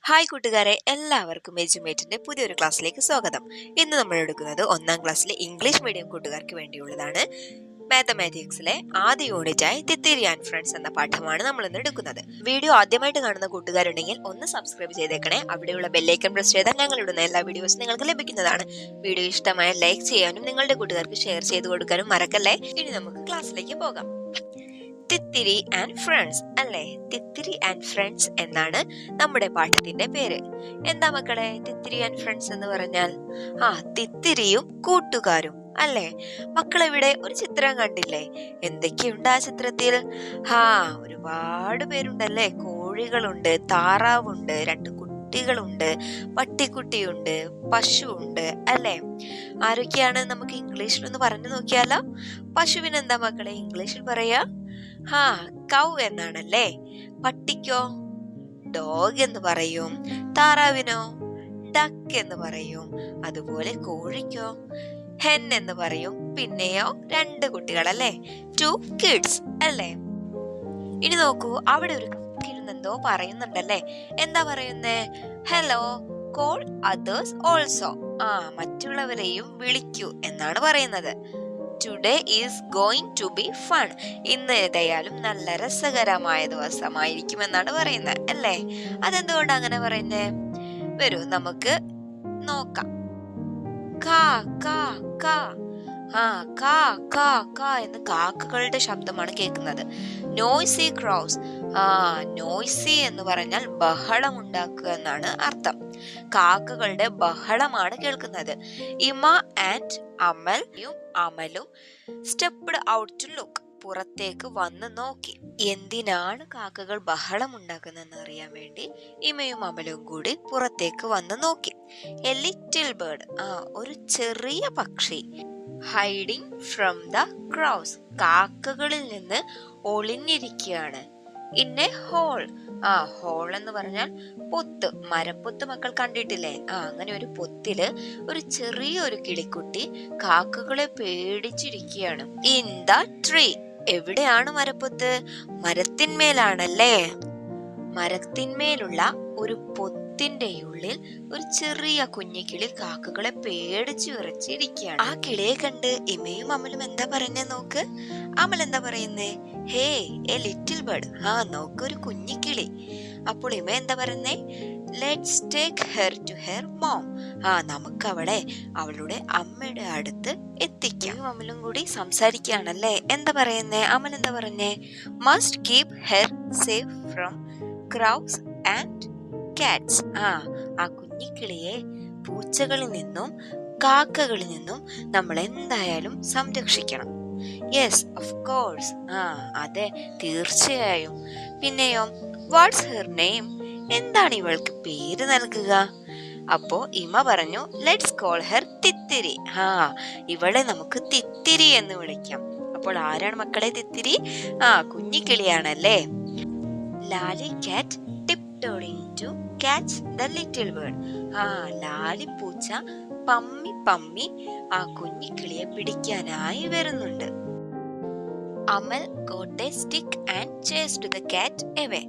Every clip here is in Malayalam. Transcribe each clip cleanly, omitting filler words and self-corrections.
ഹായ് കൂട്ടുകാരെ, എല്ലാവർക്കും എജ്യുമേറ്റിന്റെ പുതിയൊരു ക്ലാസ്സിലേക്ക് സ്വാഗതം. ഇന്ന് നമ്മൾ എടുക്കുന്നത് 1ാം ക്ലാസ്സിലെ ഇംഗ്ലീഷ് മീഡിയം കൂട്ടുകാർക്ക് വേണ്ടിയുള്ളതാണ്. മാത്തമാറ്റിക്സിലെ ആദ്യ യൂണിറ്റായി തിത്തിരി ആൻഡ് ഫ്രണ്ട്സ് എന്ന പാഠമാണ് നമ്മൾ ഇന്ന് എടുക്കുന്നത്. വീഡിയോ ആദ്യമായിട്ട് കാണുന്ന കൂട്ടുകാരുണ്ടെങ്കിൽ ഒന്ന് സബ്സ്ക്രൈബ് ചെയ്തേക്കണേ. അവിടെയുള്ള ബെല്ലൈക്കൺ പ്രസ് ചെയ്താൽ ഞങ്ങൾ ഇടുന്ന എല്ലാ വീഡിയോസും നിങ്ങൾക്ക് ലഭിക്കുന്നതാണ്. വീഡിയോ ഇഷ്ടമായ ലൈക്ക് ചെയ്യാനും നിങ്ങളുടെ കൂട്ടുകാർക്ക് ഷെയർ ചെയ്ത് കൊടുക്കാനും മറക്കല്ലേ. ഇനി നമുക്ക് ക്ലാസ്സിലേക്ക് പോകാം. തിത്തിരി ആൻഡ് ഫ്രണ്ട്സ് അല്ലേ? തിത്തിരി ആൻഡ് ഫ്രണ്ട്സ് എന്നാണ് നമ്മുടെ പാഠത്തിന്റെ പേര്. എന്താ മക്കളെ തിത്തിരി ആൻഡ് ഫ്രണ്ട്സ് എന്ന് പറഞ്ഞാൽ? തിത്തിരിയും കൂട്ടുകാരും അല്ലേ? മക്കളെവിടെ ഒരു ചിത്രം കണ്ടില്ലേ? എന്തൊക്കെയുണ്ട് ആ ചിത്രത്തിൽ? ഒരുപാട് പേരുണ്ടല്ലേ. കോഴികളുണ്ട്, താറാവുണ്ട്, 2 കുട്ടികളുണ്ട്, പട്ടിക്കുട്ടിയുണ്ട്, പശുവുണ്ട് അല്ലേ? ആരൊക്കെയാണ് നമുക്ക് ഇംഗ്ലീഷിലൊന്ന് പറഞ്ഞു നോക്കിയാലോ? പശുവിനെന്താ മക്കളെ ഇംഗ്ലീഷിൽ പറയാ? കൗ എന്നാണല്ലേ. പട്ടിക്കോ ഡോഗ് എന്ന് പറയും. താറാവിനോ ഡക്ക് എന്ന് പറയും. അതുപോലെ കോഴിക്കോ ഹെൻ എന്ന് പറയും. പിന്നെയോ 2 കുട്ടികളല്ലേ, 2 കിഡ്സ് അല്ലേ? ഇനി നോക്കൂ, അവിടെ ഒരു എന്തോ പറയുന്നുണ്ടല്ലേ. എന്താ പറയുന്നേ? Hello call others also. മറ്റുള്ളവരെയും വിളിക്കൂ എന്നാണ് പറയുന്നത്. Today is going to be fun. ഇന്ന് ഏതായാലും നല്ല രസകരമായ ദിവസമായിരിക്കും എന്നാണ് പറയുന്നത് അല്ലേ? അതെന്തുകൊണ്ട് അങ്ങനെ പറയുന്നേ? വരൂ നമുക്ക് നോക്കാം. കാ കാ കാ കാ കാ കാ എന്ന് കാക്കകളുടെ ശബ്ദമാണ് കേൾക്കുന്നത്. Noisy crows. നോയ്സി എന്ന് പറഞ്ഞാൽ ബഹളം ഉണ്ടാക്കുക എന്നാണ് അർത്ഥം. കാക്കകളുടെ ബഹളമാണ് കേൾക്കുന്നത്. ഇമ ആൻഡ് അമലും സ്റ്റെപ്ഡ് ഔട്ട് ടു ലുക്ക്. പുറത്തേക്ക് വന്ന് നോക്കി. എന്തിനാണ് കാക്കകൾ ബഹളം ഉണ്ടാക്കുന്നതെന്ന് അറിയാൻ വേണ്ടി ഇമയും അമലും കൂടി പുറത്തേക്ക് വന്ന് നോക്കി. A little bird. ഒരു ചെറിയ പക്ഷി. Hiding from the crows. കാക്കകളിൽ നിന്ന് ഒളിഞ്ഞിരിക്കുകയാണ്. In a hole. ഹോൾ എന്ന് പറഞ്ഞാൽ പൊത്ത്, മരപ്പൊത്ത് മക്കൾ കണ്ടിട്ടില്ലേ? അങ്ങനെ ഒരു പൊത്തില് ഒരു ചെറിയൊരു കിളിക്കുട്ടി കാക്കകളെ പേടിച്ചിരിക്കുകയാണ്. In the tree. എവിടെയാണ് മരപ്പൊത്ത്? മരത്തിന്മേലാണല്ലേ. മരത്തിന്മേലുള്ള ഒരു പൊത്തിന്റെ ഉള്ളിൽ ഒരു ചെറിയ കുഞ്ഞിക്കിളി കാക്കകളെ പേടിച്ചു വിറച്ചിരിക്കുകയാണ്. ആ കിളിയെ കണ്ട് ഇമയും അമലും എന്താ പറഞ്ഞേ നോക്ക്. അമൽ എന്താ പറയുന്നേ? Hey a little bird. നോക്ക് ഒരു കുഞ്ഞിക്കിളി. അപ്പോൾ ഇമ എന്താ പറയുന്നേ? Let's take her to her mom. നമുക്ക് അവളെ അവളുടെ അമ്മയുടെ അടുത്ത് എത്തിക്കാം. അമലും കൂടി സംസാരിക്കുകയാണല്ലേ. എന്താ പറയുന്നേ? അമൽ എന്താ പറഞ്ഞേ? Must keep her safe from crows and Katz. ആ കുഞ്ഞിക്കിളിയെ പൂച്ചകളിൽ നിന്നും കാക്കകളിൽ നിന്നും നമ്മൾ എന്തായാലും സംരക്ഷിക്കണം. Yes of course. അതെ തീർച്ചയായും. പിന്നെയോ വാട്ട്സ് ഹെർ നെയിം? എന്താണ് ഇവൾക്ക് പേര് നൽകുക? അപ്പോ ഇമ പറഞ്ഞു ലെറ്റ്സ് കോൾ ഹെർ തിത്തിരി. ഇവളെ നമുക്ക് തിത്തിരി എന്ന് വിളിക്കാം. അപ്പോൾ ആരാണ് മക്കളെ തിത്തിരി? കുഞ്ഞിക്കിളിയാണല്ലേ. ലാലി കാറ്റ് tiptoeing to catch the little bird. Lali പൂച്ച പമ്മി പമ്മി ആ കുഞ്ഞിക്കിളിയെ പിടിക്കാനായി വരുന്നുണ്ട്. അമൽ got a stick and chased the cat away.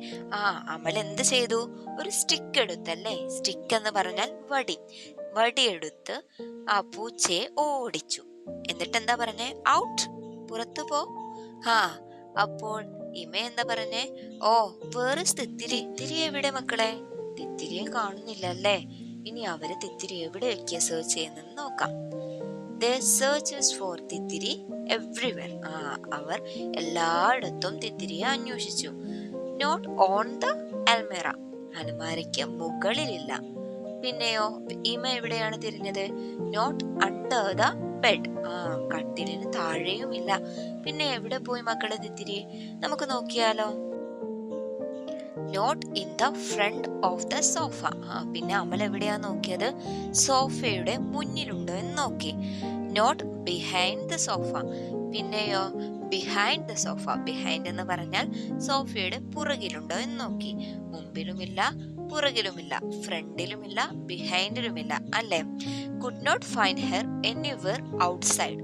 അമൽ എന്ത് ചെയ്തു? ഒരു സ്റ്റിക്ക് എടുത്തല്ലേ. സ്റ്റിക്ക് എന്ന് പറഞ്ഞാൽ വടി എടുത്ത് ആ പൂച്ചയെ ഓടിച്ചു. എന്നിട്ട് എന്താ പറഞ്ഞേ? ഔട്ട്, പുറത്തു പോ. അപ്പോൾ ഇമ എന്താ പറഞ്ഞേ? വേറെ തിത്തിരി. തിത്തിരി എവിടെ മക്കളെ? തിത്തിരിയെ കാണുന്നില്ല അല്ലേ. ഇനി അവര് തിത്തിരി എവിടെയൊക്കെയാ സെർച്ച് ചെയ്യുന്നെന്ന് നോക്കാം. They searches for തിത്തിരി everywhere. അവർ എല്ലായിടത്തും തിത്തിരിയെ അന്വേഷിച്ചു. Not on the almirah. അലമാരയ്ക്ക് മുകളിലില്ല. പിന്നെയോ ഇമ എവിടെയാണ് തിരിഞ്ഞത്? Not under the bed. കട്ടിലിന് താഴെയുമില്ല. പിന്നെ എവിടെ പോയി മക്കളെ തിത്തിരി? നമുക്ക് നോക്കിയാലോ. Not in the front of the sofa. പിന്നെ അമൽ എവിടെയാ നോക്കിയത്? സോഫയുടെ മുന്നിലുണ്ടോ എന്ന് നോക്കി. Not behind the sofa. പിന്നെയോ ബിഹൈൻഡ് ദ സോഫ. ബിഹൈൻഡ് എന്ന് പറഞ്ഞാൽ സോഫയുടെ പുറകിലുണ്ടോ എന്ന് നോക്കി. മുമ്പിലുമില്ല, പുറകിലുമില്ല, ഫ്രണ്ടിലുമില്ല, ബിഹൈൻഡിലുമില്ല അല്ലേ. Could not find her anywhere outside.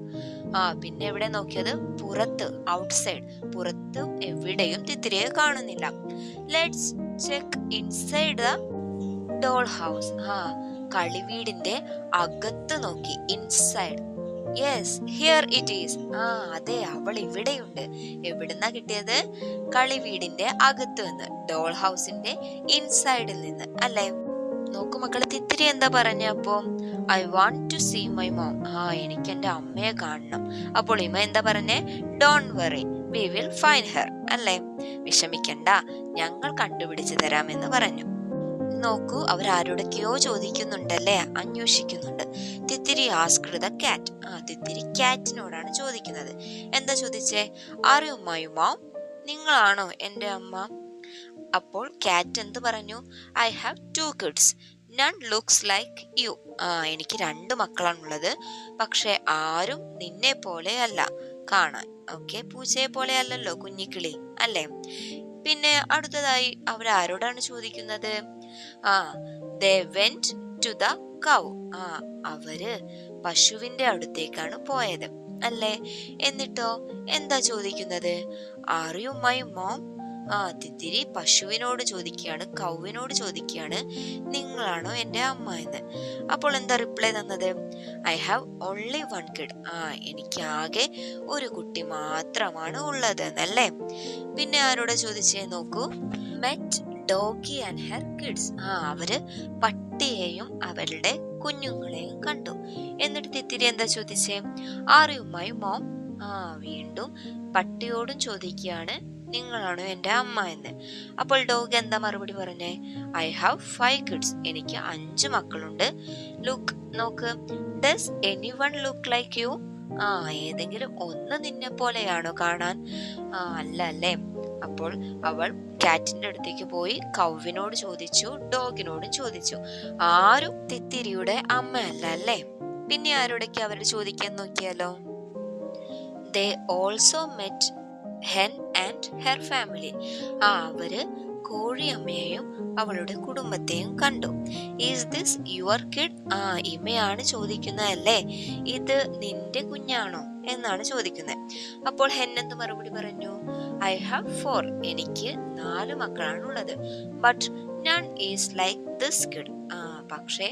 പിന്നെ എവിടെ നോക്കിയത്? പുറത്ത്, ഔട്ട്സൈഡ്. പുറത്തും എവിടെയും തിത്തിരിയെ കാണുന്നില്ല. Let's check inside the doll house, കളിവീടിന്റെ അകത്ത് നോക്കി. Inside. Yes, here it is. അതെ, അവൾ ഇവിടെയുണ്ട്. എവിടുന്നാ കിട്ടിയത്? കളിവീടിന്റെ അകത്ത് നിന്ന്, ഡോൾ ഹൗസിന്റെ ഇൻസൈഡിൽ നിന്ന്, അല്ലേ? നോക്കൂ മക്കളെ, തിത്തിരി എന്താ പറഞ്ഞ അപ്പോ? I want to see my mom. എനിക്ക് എന്റെ അമ്മയെ കാണണം. അപ്പോൾ ഇമ എന്താ പറഞ്ഞേ? Don't worry, we will find her, അല്ലേ? വിഷമിക്കണ്ട, ഞങ്ങൾ കണ്ടുപിടിച്ചു തരാമെന്ന് പറഞ്ഞു. നോക്കൂ, അവരാരോടൊക്കെയോ ചോദിക്കുന്നുണ്ടല്ലേ, അന്വേഷിക്കുന്നുണ്ട്. തിത്തിരി ആസ്ക്ഡ് ദ കാറ്റ്. തിത്തിരി കാറ്റിനോടാണ് ചോദിക്കുന്നത്. എന്താ ചോദിച്ചേ? R you my mom? നിങ്ങളാണോ എന്റെ അമ്മ? അപ്പോൾ കാറ്റ് എന്ത് പറഞ്ഞു? I have 2 kids. None looks like you. എനിക്ക് 2 മക്കളാണുള്ളത്. പക്ഷെ ആരും നിന്നെ പോലെ അല്ല കാണാൻ. ഓക്കെ, പൂച്ചയെ പോലെ അല്ലല്ലോ കുഞ്ഞിക്കിളി, അല്ലേ? പിന്നെ അടുത്തതായി അവരാരോടാണ് ചോദിക്കുന്നത്? they went to the cow. അവര് പശുവിന്റെ അടുത്തേക്കാണ് പോയത്, അല്ലേ? എന്നിട്ടോ എന്താ ചോദിക്കുന്നത്? Are you my mom? Thithiri പശുവിനോട് ചോദിക്കുകയാണ്, കൗവിനോട് ചോദിക്കുകയാണ്, നിങ്ങളാണോ എന്റെ അമ്മ എന്ന്. അപ്പോൾ എന്താ റിപ്ലൈ തന്നത്? I have only 1 kid. എനിക്ക് ആകെ ഒരു കുട്ടി മാത്രമാണ് ഉള്ളത് എന്നല്ലേ? പിന്നെ ആരോട് ചോദിച്ചേ നോക്കൂ? Met doggy and her kids. അവര് പട്ടിയെയും അവരുടെ കുഞ്ഞുങ്ങളെയും കണ്ടു. എന്നിട്ട് തിത്തിരി എന്താ ചോദിച്ചേ? R you my mom? വീണ്ടും പട്ടിയോടും ചോദിക്കുകയാണ്, നിങ്ങളാണോ എന്റെ അമ്മ എന്ന്. അപ്പോൾ ഡോഗ് എന്താ മറുപടി പറഞ്ഞേ? I have 5 kids. എനിക്ക് 5 മക്കളുണ്ട്. ലുക്ക്, നോക്ക്. Does anyone look like you? ഏതെങ്കിലും ഒന്ന് നിന്നെ പോലെയാണോ കാണാൻ? അല്ല, അല്ലേ? അപ്പോൾ അവൾ കാറ്റിന്റെ അടുത്തേക്ക് പോയി കൗവിനോട് ചോദിച്ചു, ഡോഗിനോടും ചോദിച്ചു. ആരും തിത്തിരിയുടെ അമ്മയല്ല, അല്ലേ? പിന്നെ ആരോടൊക്കെ അവർ ചോദിക്കാൻ നോക്കിയാലോ? they also met hen and her family. അവര് കോഴിയമ്മയെയും അവളുടെ കുടുംബത്തെയും കണ്ടു. Is this your kid? ഇമയാണ് ചോദിക്കുന്നതല്ലേ, ഇത് നിന്റെ കുഞ്ഞാണോ എന്നാണ് ചോദിക്കുന്നത്. അപ്പോൾ ഹെൻ എന്ത് മറുപടി പറഞ്ഞു? I have 4. എനിക്ക് 4 മക്കളാണുള്ളത്. But none is like this kid. പക്ഷേ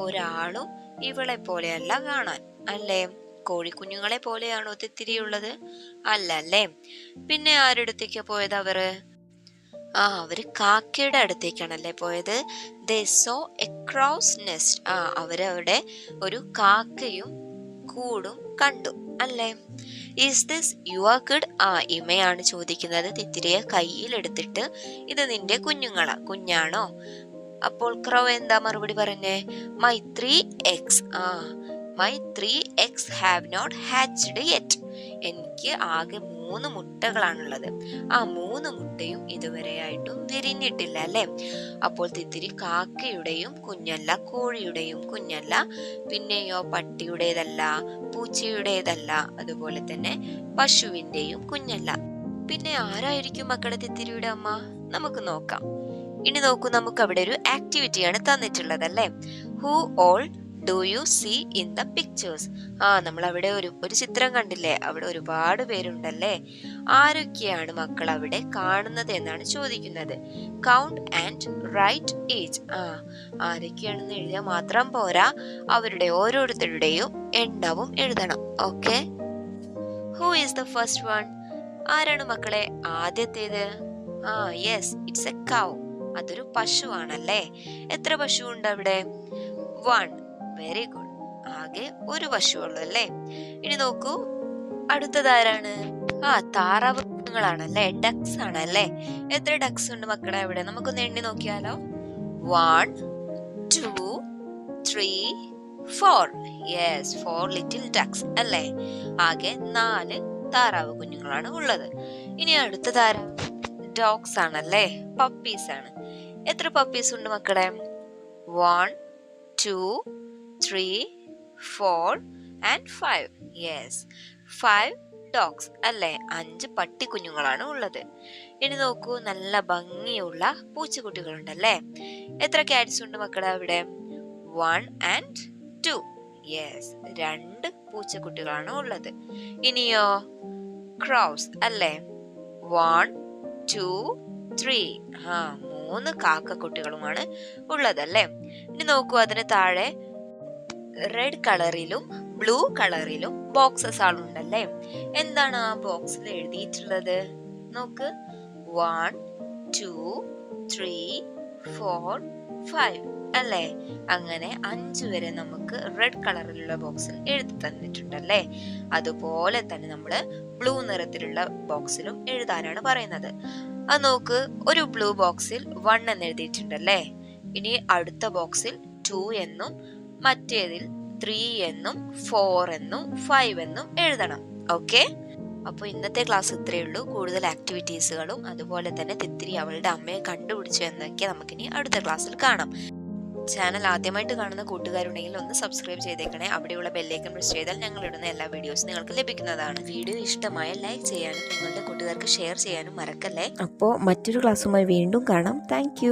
ഒരാളും ഇവളെ പോലെയല്ല കാണാൻ, അല്ലേ? കോഴിക്കുഞ്ഞുങ്ങളെ പോലെയാണോ തിത്തിരിയുള്ളത്? അല്ല, അല്ലേ? പിന്നെ ആരുടെ പോയത് അവര്? അവര് കാക്കയുടെ അടുത്തേക്കാണല്ലേ പോയത്. they saw a crow's nest. അവരവിടെ ഒരു കാക്കയും കൂടും കണ്ടു, അല്ലേ? Is this your kid? ഇമയാണ് ചോദിക്കുന്നത്, തിത്തിരിയെ കയ്യിൽ എടുത്തിട്ട്, ഇത് നിന്റെ കുഞ്ഞാണോ? അപ്പോൾ ക്രൗ എന്താ മറുപടി പറഞ്ഞേ? My 3 eggs. My 3 eggs have not hatched yet. എനിക്ക് ആകെ 3 മുട്ടകളാണുള്ളത്. 3 മുട്ടയും ഇതുവരെയായിട്ടും വിരിഞ്ഞിട്ടില്ല, അല്ലേ? അപ്പോൾ തിത്തിരി കാക്കയുടെയും കുഞ്ഞല്ല, കോഴിയുടെയും കുഞ്ഞല്ല, പിന്നെയോ പട്ടിയുടേതല്ല, പൂച്ചയുടേതല്ല, അതുപോലെ തന്നെ പശുവിന്റെയും കുഞ്ഞല്ല. പിന്നെ ആരായിരിക്കും മക്കളെ തിത്തിരിയുടെ അമ്മ? നമുക്ക് നോക്കാം. ഇനി നോക്കൂ, നമുക്ക് അവിടെ ഒരു ആക്ടിവിറ്റിയാണ് തന്നിട്ടുള്ളത്, അല്ലേ? Who all do you see in the pictures? നമ്മൾ അവിടെ ഒരു ചിത്രം കണ്ടില്ലേ? അവിടെ ഒരുപാട് പേരുണ്ടല്ലേ? ആരൊക്കെയാണ് മക്കൾ അവിടെ കാണുന്നത് എന്നാണ് ചോദിക്കുന്നത്. Count and write each. ആരൊക്കെയാണെന്ന് എഴുതിയാൽ മാത്രം പോരാ, അവരുടെ ഓരോരുത്തരുടെയും എണ്ണവും എഴുതണം. Okay, who is the first one? ആരാണ് മക്കളെ ആദ്യത്തേത്? Yes, it's a cow. അതൊരു പശുവാണല്ലേ? എത്ര പശു ഉണ്ട് അവിടെ? 1. Very good. ആകെ ഒരു പശുവുള്ളൂ, അല്ലേ? ഇനി നോക്കൂ, അടുത്തതാരാണ്? താറാവുകളാണല്ലേ, ഡക്സ് ആണല്ലേ? എത്ര ഡക്സ് ഉണ്ട് മക്കളെ അവിടെ? നമുക്കൊന്ന് എണ്ണി നോക്കിയാലോ. 1, 2, 3, 4. യെസ്, 4 ലിറ്റിൽ ഡക്സ്, അല്ലേ? ആകെ 4 താറാവ് കുഞ്ഞുങ്ങളാണ് ഉള്ളത്. ഇനി അടുത്തതാരാ? ഡോഗ്സ് ആണല്ലേ, പപ്പീസ് ആണ്. എത്ര പപ്പീസ് ഉണ്ട് മക്കളെ? 1, 2, 3, 4 and 5. യെസ്, 5 ഡോഗ്സ്, അല്ലേ? 5 പട്ടിക്കുഞ്ഞുങ്ങളാണ് ഉള്ളത്. ഇനി നോക്കൂ, നല്ല ഭംഗിയുള്ള പൂച്ചക്കുട്ടികളുണ്ടല്ലേ? എത്ര കാറ്റ്സ് ഉണ്ട് മക്കളെ അവിടെ? 1 and 2. യെസ്, 2 പൂച്ചക്കുട്ടികളാണ് ഉള്ളത്. ഇനിയോ ക്രൗസ്, അല്ലേ? 1, 2, 3. 3 കാക്കക്കുട്ടികളുമാണ് ഉള്ളതല്ലേ. ഇനി നോക്കൂ, അതിന് താഴെ റെഡ് കളറിലും ബ്ലൂ കളറിലും ബോക്സസ് ആളുണ്ടല്ലേ. എന്താണ് ആ ബോക്സിൽ എഴുതിയിട്ടുള്ളത്? നോക്ക്, 1 2 3 4 5 അല്ലേ. അങ്ങനെ 5 വരെ നമുക്ക് റെഡ് കളറിലുള്ള ബോക്സിൽ എഴുതി തന്നിട്ടുണ്ടല്ലേ. അതുപോലെ തന്നെ നമ്മൾ ബ്ലൂ നിറത്തിലുള്ള ബോക്സിലും എഴുതാനാണ് പറയുന്നത്. അത് നോക്ക്, ഒരു ബ്ലൂ ബോക്സിൽ 1 എന്ന് എഴുതിയിട്ടുണ്ടല്ലേ. ഇനി അടുത്ത ബോക്സിൽ 2 എന്നും മറ്റേതിൽ 3 എന്നും 4 എന്നും 5 എന്നും എഴുതണം. ഓക്കെ, അപ്പോൾ ഇന്നത്തെ ക്ലാസ് ഇത്രയേ ഉള്ളൂ. കൂടുതൽ ആക്ടിവിറ്റീസുകളും അതുപോലെ തന്നെ തിത്തിരി അവളുടെ അമ്മയെ കണ്ടുപിടിച്ചു എന്നൊക്കെ നമുക്കിനി അടുത്ത ക്ലാസ്സിൽ കാണാം. ചാനൽ ആദ്യമായിട്ട് കാണുന്ന കൂട്ടുകാരുണ്ടെങ്കിൽ ഒന്ന് സബ്സ്ക്രൈബ് ചെയ്തേക്കണേ. അവിടെയുള്ള ബെല്ലൈക്കൺ പ്രസ് ചെയ്താൽ ഞങ്ങൾ ഇടുന്ന എല്ലാ വീഡിയോസും നിങ്ങൾക്ക് ലഭിക്കുന്നതാണ്. വീഡിയോ ഇഷ്ടമായ ലൈക്ക് ചെയ്യാനും നിങ്ങളുടെ കൂട്ടുകാർക്ക് ഷെയർ ചെയ്യാനും മറക്കല്ലേ. അപ്പോൾ മറ്റൊരു ക്ലാസ്സുമായി വീണ്ടും കാണാം. താങ്ക്